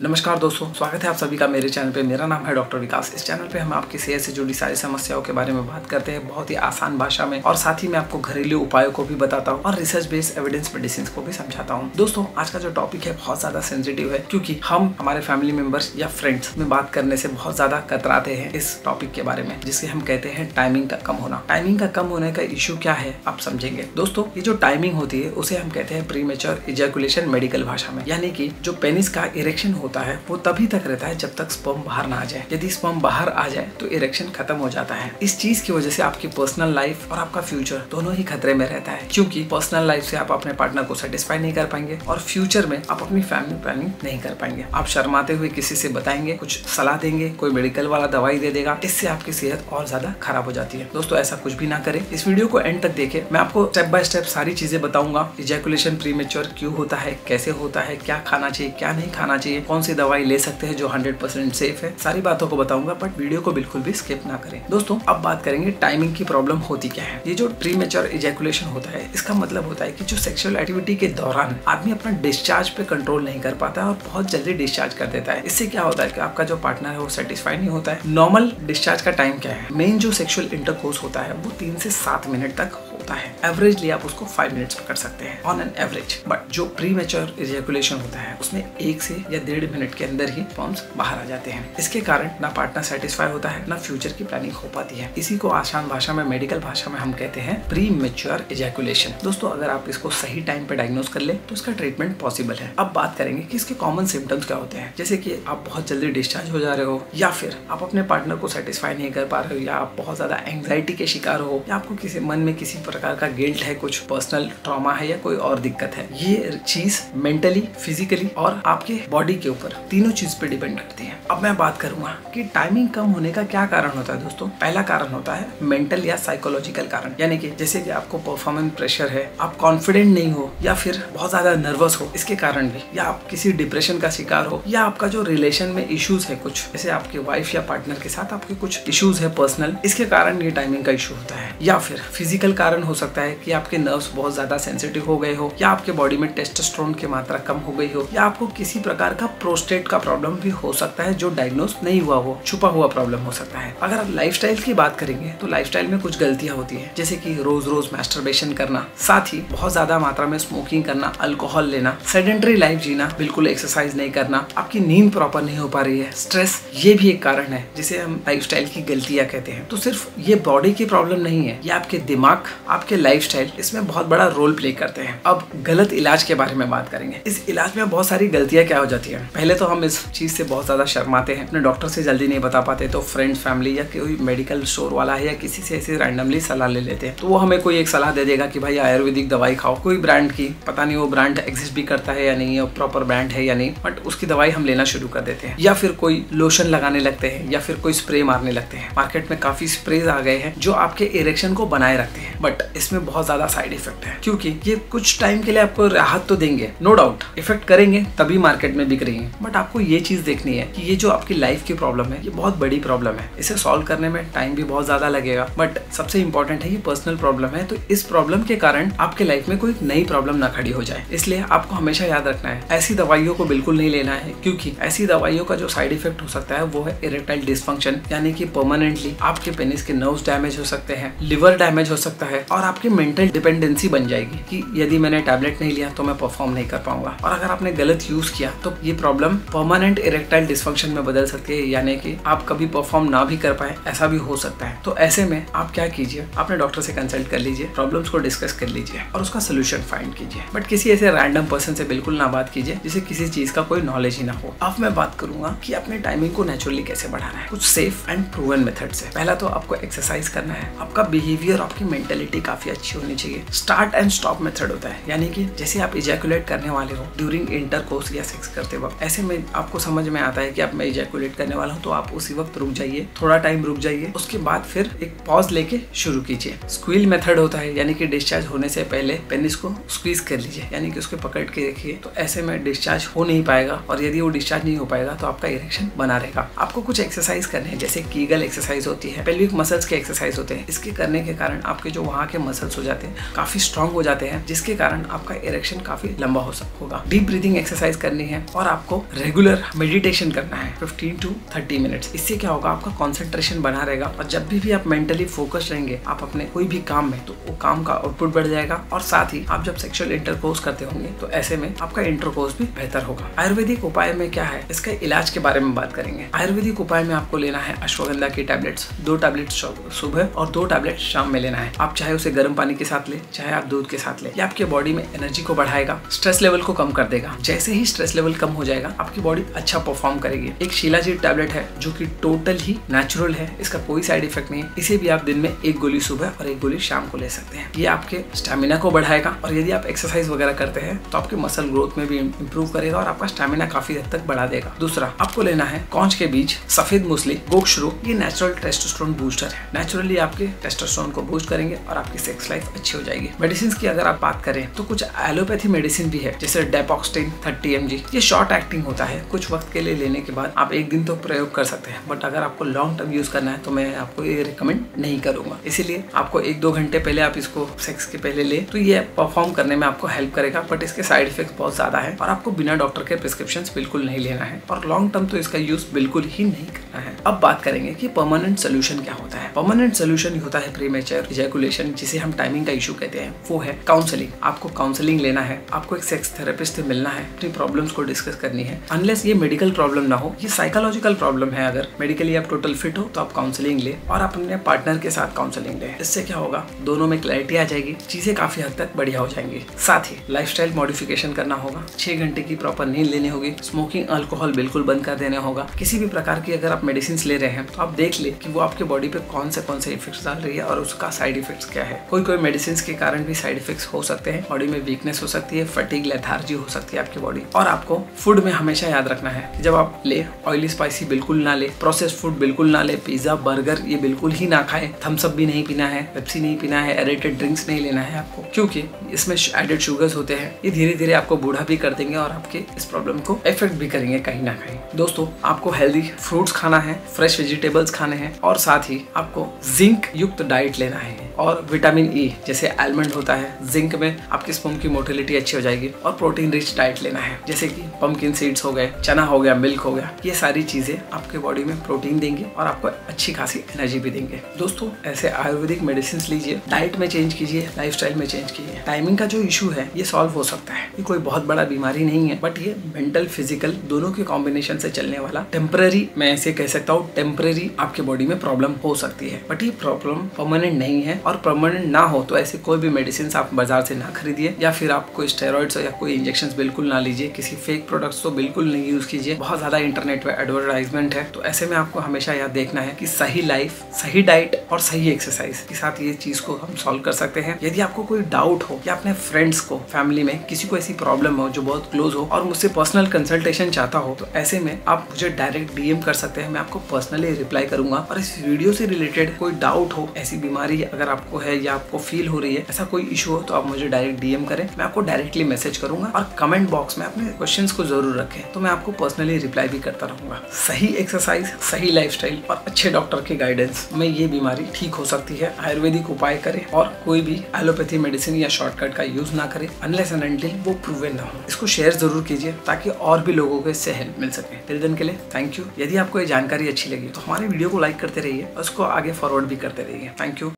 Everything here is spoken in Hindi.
नमस्कार दोस्तों, स्वागत है आप सभी का मेरे चैनल पे। मेरा नाम है डॉक्टर विकास। इस चैनल पे हम आपकी सेहत से जुड़ी सारी समस्याओं के बारे में बात करते हैं बहुत ही आसान भाषा में, और साथ ही मैं आपको घरेलू उपायों को भी बताता हूँ और रिसर्च बेस्ड एविडेंस मेडिसिन को भी समझाता हूँ। दोस्तों, आज का जो टॉपिक है बहुत ज्यादा सेंसिटिव है, क्योंकि हम हमारे फैमिली मेंबर्स या फ्रेंड्स में बात करने से बहुत ज्यादा कतराते हैं इस टॉपिक के बारे में, जिसे हम कहते हैं टाइमिंग का कम होना। टाइमिंग का कम होने का इश्यू क्या है आप समझेंगे। दोस्तों, ये जो टाइमिंग होती है उसे हम कहते हैं प्रीमेच्योर इजैकुलेशन मेडिकल भाषा में, यानी कि जो पेनिस का इरेक्शन होता है वो तभी तक रहता है जब तक स्पर्म बाहर ना आ जाए। यदि स्पर्म बाहर आ जाए तो इरेक्शन खत्म हो जाता है। इस चीज की वजह से आपकी पर्सनल लाइफ और आपका फ्यूचर दोनों ही खतरे में रहता है, क्योंकि पर्सनल लाइफ से आप अपने पार्टनर को सेटिस्फाई नहीं कर पाएंगे और फ्यूचर में आप अपनी फैमिली प्लानिंग नहीं कर पाएंगे। आप शर्माते हुए किसी से बताएंगे, कुछ सलाह देंगे, कोई मेडिकल वाला दवाई दे देगा, इससे आपकी सेहत और ज्यादा खराब हो जाती है। दोस्तों, ऐसा कुछ भी ना करें। इस वीडियो को एंड तक देखें। मैं आपको स्टेप बाय स्टेप सारी चीजें बताऊंगा। इजैकुलेशन प्रीमेच्योर क्यों होता है, कैसे होता है, क्या खाना चाहिए, क्या नहीं खाना चाहिए, कौन सी दवाई ले सकते हैं जो 100% सेफ है, सारी बातों को बताऊंगा, बट वीडियो को बिल्कुल भी स्किप ना करें। दोस्तों, अब बात करेंगे टाइमिंग की प्रॉब्लम होती क्या है। ये जो प्रीमेच्योर इजैकुलेशन होता है, इसका मतलब होता है कि जो सेक्सुअल एक्टिविटी के दौरान आदमी अपना डिस्चार्ज पे कंट्रोल नहीं कर पाता है और बहुत जल्दी डिस्चार्ज कर देता है। इससे क्या होता है कि आपका जो पार्टनर है वो सेटिस्फाई नहीं होता है। नॉर्मल डिस्चार्ज का टाइम क्या है? मेन जो सेक्सुअल इंटरकोर्स होता है वो 3 से 7 मिनट तक होता है। एवरेजली आप उसको 5 मिनट्स में कर सकते हैं ऑन एन एवरेज। बट जो प्रीमेच्योर इजैकुलेशन होता है उसमें 1 से या 1.5 मिनट के अंदर ही स्पर्म्स बाहर आ जाते हैं। इसके कारण ना पार्टनर सेटिस्फाई होता है, ना फ्यूचर की प्लानिंग हो पाती है। इसी को आसान भाषा में, मेडिकल भाषा में हम कहते हैं प्रीमेच्योर इजैकुलेशन। दोस्तों, अगर आप इसको सही टाइम पे डायग्नोज कर ले तो इसका ट्रीटमेंट पॉसिबल है। अब बात करेंगे कि इसके कॉमन सिम्टम्स क्या होते हैं, जैसे कि आप बहुत जल्दी डिस्चार्ज हो जा रहे हो, या फिर आप अपने पार्टनर को सेटिस्फाई नहीं कर पा रहे हो, या आप बहुत ज्यादा एंग्जाइटी के शिकार हो, या आपको किसी मन में किसी प्रकार का गिल्ट है, कुछ पर्सनल ट्रॉमा है, या कोई और दिक्कत है। ये चीज मेंटली, फिजिकली और आपके बॉडी के ऊपर तीनों चीज पे डिपेंड करती है। अब मैं बात करूंगा कि टाइमिंग कम होने का क्या कारण होता है। दोस्तों, पहला कारण होता है मेंटल या साइकोलॉजिकल कारण, यानी कि जैसे कि आपको परफॉर्मेंस प्रेशर है, आप कॉन्फिडेंट नहीं हो, या फिर बहुत ज्यादा नर्वस हो, इसके कारण भी, या आप किसी डिप्रेशन का शिकार हो, या आपका जो रिलेशन में इश्यूज है कुछ, जैसे आपके वाइफ या पार्टनर के साथ आपके कुछ इश्यूज है पर्सनल, इसके कारण ये टाइमिंग का इशू होता है। या फिर फिजिकल कारण हो सकता है कि आपके नर्व्स बहुत ज्यादा सेंसिटिव हो गए हो, या आपके बॉडी में टेस्टोस्टेरोन की मात्रा कम हो गई हो, या आपको किसी प्रकार का प्रोस्टेट का प्रॉब्लम भी हो सकता है जो डायग्नोज नहीं हुआ हो, छुपा हुआ प्रॉब्लम हो सकता है। अगर आप लाइफस्टाइल की बात करेंगे तो लाइफस्टाइल में कुछ गलतियां होती है, जैसे कि रोज रोज मैस्टरबेशन करना, साथ ही बहुत ज्यादा मात्रा में स्मोकिंग करना, अल्कोहल लेना, सेडेंटरी लाइफ जीना, बिल्कुल एक्सरसाइज नहीं करना, आपकी नींद प्रॉपर नहीं हो पा रही है, स्ट्रेस, ये भी एक कारण है जिसे हम लाइफस्टाइल की गलतियां कहते हैं। तो सिर्फ ये बॉडी की प्रॉब्लम नहीं है, ये आपके दिमाग, आपके लाइफस्टाइल इसमें बहुत बड़ा रोल प्ले करते हैं। अब गलत इलाज के बारे में बात करेंगे। इस इलाज में बहुत सारी गलतियां क्या हो जाती है। पहले तो हम इस चीज से बहुत ज्यादा शर्माते हैं, अपने डॉक्टर से जल्दी नहीं बता पाते, तो फ्रेंड्स, फैमिली या कोई मेडिकल स्टोर वाला है या किसी से ऐसे रैंडमली सलाह ले लेते हैं। तो वो हमें कोई एक सलाह दे देगा कि भाई आयुर्वेदिक दवाई खाओ, कोई ब्रांड की, पता नहीं वो ब्रांड एग्जिस्ट भी करता है या नहीं, और प्रॉपर ब्रांड है या नहीं, बट उसकी दवाई हम लेना शुरू कर देते हैं। या फिर कोई लोशन लगाने लगते हैं, या फिर कोई स्प्रे मारने लगते हैं। मार्केट में काफी स्प्रेज आ गए हैं जो आपके इरेक्शन को बनाए रखते हैं, बट इसमें बहुत ज्यादा साइड इफेक्ट है, क्योंकि ये कुछ टाइम के लिए आपको राहत तो देंगे, नो डाउट इफेक्ट करेंगे, तभी मार्केट में बिक रही है। बट आपको ये चीज देखनी है कि ये जो आपकी लाइफ की प्रॉब्लम है, ये बहुत बड़ी प्रॉब्लम है। इसे सॉल्व करने में टाइम भी बहुत ज्यादा लगेगा, बट सबसे इंपॉर्टेंट है ये पर्सनल प्रॉब्लम है। तो इस प्रॉब्लम के कारण आपके लाइफ में कोई नई प्रॉब्लम ना खड़ी हो जाए, इसलिए आपको हमेशा याद रखना है ऐसी दवाइयों को बिल्कुल नहीं लेना है, क्योंकि ऐसी दवाइयों का जो साइड इफेक्ट हो सकता है वो है इरेक्टाइल डिसफंक्शन, यानी कि परमानेंटली आपके पेनिस के नर्व्स डैमेज हो सकते हैं, लिवर डैमेज हो सकता है, और आपकी मेंटल डिपेंडेंसी बन जाएगी कि यदि मैंने टैबलेट नहीं लिया तो मैं परफॉर्म नहीं कर पाऊंगा। और अगर आपने गलत यूज किया तो ये प्रॉब्लम परमानेंट इरेक्टाइल डिसफंक्शन में बदल सकती है, यानी कि आप कभी परफॉर्म ना भी कर पाए, ऐसा भी हो सकता है। तो ऐसे में आप क्या कीजिए, अपने डॉक्टर से कंसल्ट कर लीजिए, प्रॉब्लम्स को डिस्कस कर लीजिए और उसका सोल्यूशन फाइंड कीजिए। बट किसी ऐसे रैंडम पर्सन से बिल्कुल ना बात कीजिए जिसे किसी चीज का कोई नॉलेज ही ना हो। अब मैं बात करूंगा कि अपने टाइमिंग को नेचुरली कैसे बढ़ाना है, कुछ सेफ एंड प्रूवन मेथड से। पहला तो आपको एक्सरसाइज करना है, आपका बिहेवियर, आपकी मेंटेलिटी काफी अच्छी होनी चाहिए। स्टार्ट एंड स्टॉप मेथड होता है, यानी कि जैसे आप इजैकुलेट करने वाले हो ड्यूरिंग इंटरकोर्स या सेक्स करते वक्त, ऐसे में आपको समझ में आता है कि आप मैं इजैकुलेट करने वाला हूँ, तो आप उसी वक्त रुक जाइए, थोड़ा टाइम रुक जाइए, उसके बाद फिर एक पॉज लेके शुरू कीजिए। स्क्वील मेथड होता है, यानी कि डिस्चार्ज होने से पहले पेनिस को स्क्वीज कर लीजिए, यानी कि उसके पकड़ के रखिए, तो ऐसे में डिस्चार्ज हो नहीं पाएगा, और यदि वो डिस्चार्ज नहीं हो पाएगा तो आपका इरेक्शन बना रहेगा। आपको कुछ एक्सरसाइज करने हैं, जैसे कीगल एक्सरसाइज होती है, पेल्विक मसल्स के एक्सरसाइज होते हैं। इसके करने के कारण आपके जो वहाँ के मसल्स हो जाते हैं काफी स्ट्रांग हो जाते हैं, जिसके कारण आपका इरेक्शन काफी लंबा होगा। डीप ब्रीदिंग एक्सरसाइज करनी है और आपको रेगुलर मेडिटेशन करना है 15 to 30 मिनट्स। इससे क्या होगा, आपका कॉन्सेंट्रेशन बना रहेगा और जब भी आप मेंटली फोकस रहेंगे आप अपने कोई भी काम में, तो वो काम का आउटपुट बढ़ जाएगा। और साथ ही आप जब सेक्सुअल इंटरकोर्स करते होंगे तो ऐसे में आपका इंटरकोर्स भी बेहतर होगा। आयुर्वेदिक उपाय में क्या है, इसका इलाज के बारे में बात करेंगे। आयुर्वेदिक उपाय में आपको लेना है अश्वगंधा की टैबलेट्स, 2 टैबलेट्स सुबह और 2 टैबलेट शाम में लेना है। आप चाहे उसे गर्म पानी के साथ ले, चाहे आप दूध के साथ ले। ये आपके बॉडी में एनर्जी को बढ़ाएगा, स्ट्रेस लेवल को कम कर देगा। जैसे ही स्ट्रेस लेवल कम हो जाएगा आपकी बॉडी अच्छा परफॉर्म करेगी। एक शिलाजीत टैबलेट है जो कि टोटल ही नेचुरल है, इसका कोई साइड इफेक्ट नहीं है। इसे भी आप दिन में 1 गोली सुबह और 1 गोली शाम को ले सकते हैं। ये आपके स्टैमिना को बढ़ाएगा और यदि आप एक्सरसाइज वगैरह करते हैं तो आपके मसल ग्रोथ में भी इंप्रूव करेगा और आपका स्टैमिना काफी हद तक बढ़ा देगा। दूसरा आपको लेना है कौंच के बीज, सफेद मूसली, गोक्षरू। ये नेचुरल टेस्टोस्टेरोन बूस्टर है, नेचुरली आपके टेस्टोस्टेरोन को बूस्ट करेंगे और आपकी सेक्स लाइफ अच्छी हो जाएगी। मेडिसिन की अगर आप बात करें तो कुछ एलोपैथी मेडिसिन भी है, जैसे डेपोक्स्टिन 30 mg। ये शॉर्ट एक्टिंग होता है, कुछ वक्त के लिए लेने के बाद आप 1 दिन तो प्रयोग कर सकते हैं, बट अगर आपको लॉन्ग टर्म यूज करना है तो मैं आपको ये रिकमेंड नहीं करूंगा। इसीलिए आपको 1-2 घंटे पहले आप इसको सेक्स के पहले ले तो ये परफॉर्म करने में आपको हेल्प करेगा, बट इसके साइड इफेक्ट बहुत ज्यादा है और आपको बिना डॉक्टर के प्रिस्क्रिप्शन बिल्कुल नहीं लेना है और लॉन्ग टर्म तो इसका यूज बिल्कुल ही नहीं करना है। अब बात करेंगे कि परमानेंट सोल्यूशन क्या होता है। परमानेंट सोल्यूशन होता है प्रीमेच्योर इजैकुलेशन, जिसे हम टाइमिंग का इशू कहते हैं। वो है काउंसलिंग। आपको काउंसलिंग लेना है, आपको एक सेक्स थेरेपिस्ट से मिलना है, अपनी प्रॉब्लम्स को डिस्कस करनी है। अनलेस ये मेडिकल प्रॉब्लम ना हो, ये साइकोलॉजिकल प्रॉब्लम है। अगर मेडिकली आप टोटल फिट हो तो आप काउंसलिंग ले और आप अपने पार्टनर के साथ काउंसलिंग ले। इससे क्या होगा, दोनों में क्लैरिटी आ जाएगी, चीजें काफी हद तक बढ़िया हो जाएंगी। साथ ही लाइफस्टाइल मॉडिफिकेशन करना होगा, 6 घंटे की प्रॉपर नींद लेनी होगी, स्मोकिंग अल्कोहल बिल्कुल बंद कर देना होगा। किसी भी प्रकार की अगर आप मेडिसिन ले रहे हैं तो आप देख ले कि वो आपके बॉडी पे कौन से इफेक्ट्स डाल रही है और उसका साइड इफेक्ट्स क्या है। कोई मेडिसिन के कारण भी साइड इफेक्ट्स हो सकते हैं, बॉडी में वीकनेस हो सकती है, फटीग, लेथार्जी हो सकती है आपकी बॉडी। और आपको फूड में हमेशा याद रखना है कि जब आप ले, ऑयली स्पाइसी बिल्कुल ना ले, प्रोसेस्ड फूड बिल्कुल ना ले, पिज्जा बर्गर ये बिल्कुल ही ना खाए, थम्स अप भी नहीं पीना है, पेप्सी नहीं पीना है, एरेटेड ड्रिंक्स नहीं लेना है आपको, क्योंकि इसमें एडेड शुगर्स होते हैं। ये धीरे धीरे आपको बूढ़ा भी कर देंगे और आपके इस प्रॉब्लम को इफेक्ट भी करेंगे कहीं ना कहीं। दोस्तों आपको हेल्दी फ्रूट्स खाना है, फ्रेश वेजिटेबल्स खाने हैं और साथ ही आपको जिंक युक्त डाइट लेना है और विटामिन ई जैसे आलमंड होता है, जिंक में आपकी स्पर्म की मोटिलिटी अच्छी हो जाएगी। और प्रोटीन रिच डाइट लेना है, जैसे कि पंपकिन सीड्स हो गए, चना हो गया, मिल्क हो गया। ये सारी चीजें आपके बॉडी में प्रोटीन देंगे और आपको अच्छी खासी एनर्जी भी देंगे। दोस्तों ऐसे आयुर्वेदिक मेडिसिन लीजिए, डाइट में चेंज कीजिए, लाइफस्टाइल में चेंज कीजिए। टाइमिंग का जो इशू है ये सॉल्व हो सकता है, ये कोई बहुत बड़ा बीमारी नहीं है, बट ये मेंटल फिजिकल दोनों के कॉम्बिनेशन से चलने वाला टेम्पररी, मैं ऐसे कह सकता हूँ टेम्पररी आपके बॉडी में प्रॉब्लम हो सकती है। बट ये प्रॉब्लम परमानेंट नहीं है और परमानेंट ना हो तो ऐसे कोई भी मेडिसिन आप बाजार से ना खरीदिए या फिर आप कोई स्टेरॉइड्स या कोई इंजेक्शन बिल्कुल ना लीजिए। किसी फेक प्रोडक्ट्स तो बिल्कुल नहीं यूज कीजिए। बहुत ज्यादा इंटरनेट पे एडवर्टाइजमेंट है, तो ऐसे में आपको हमेशा याद देखना है कि सही लाइफ, सही डाइट और सही एक्सरसाइज के साथ ये चीज को हम सॉल्व कर सकते हैं। यदि आपको कोई डाउट हो या अपने फ्रेंड्स को, फैमिली में किसी को ऐसी प्रॉब्लम हो जो बहुत क्लोज हो और मुझसे पर्सनल कंसल्टेशन चाहता हो, तो ऐसे में आप मुझे डायरेक्ट डीएम कर सकते हैं, मैं आपको पर्सनली रिप्लाई करूंगा। और इस वीडियो से रिलेटेड कोई डाउट हो, ऐसी बीमारी अगर आपको है या आपको फील हो रही है, ऐसा कोई इशू हो, तो आप मुझे डायरेक्ट डीएम करें, मैं आपको डायरेक्टली मैसेज करूंगा। और कमेंट बॉक्स में अपने क्वेश्चंस को जरूर रखें, तो मैं आपको पर्सनली रिप्लाई भी करता रहूंगा। सही एक्सरसाइज, सही लाइफस्टाइल और अच्छे डॉक्टर के गाइडेंस में ये बीमारी ठीक हो सकती है। आयुर्वेदिक उपाय करें और कोई भी एलोपैथी मेडिसिन या शॉर्टकट का यूज ना करें अनलेस एंड अनटिल वो प्रूवन ना हो। इसको शेयर जरूर कीजिए ताकि और भी लोगों को इससे हेल्प मिल सके। टिल देन के लिए थैंक यू। यदि आपको ये जानकारी अच्छी लगी तो हमारे वीडियो को लाइक करते रहिए और उसको आगे फॉरवर्ड भी करते रहिए। Thank you.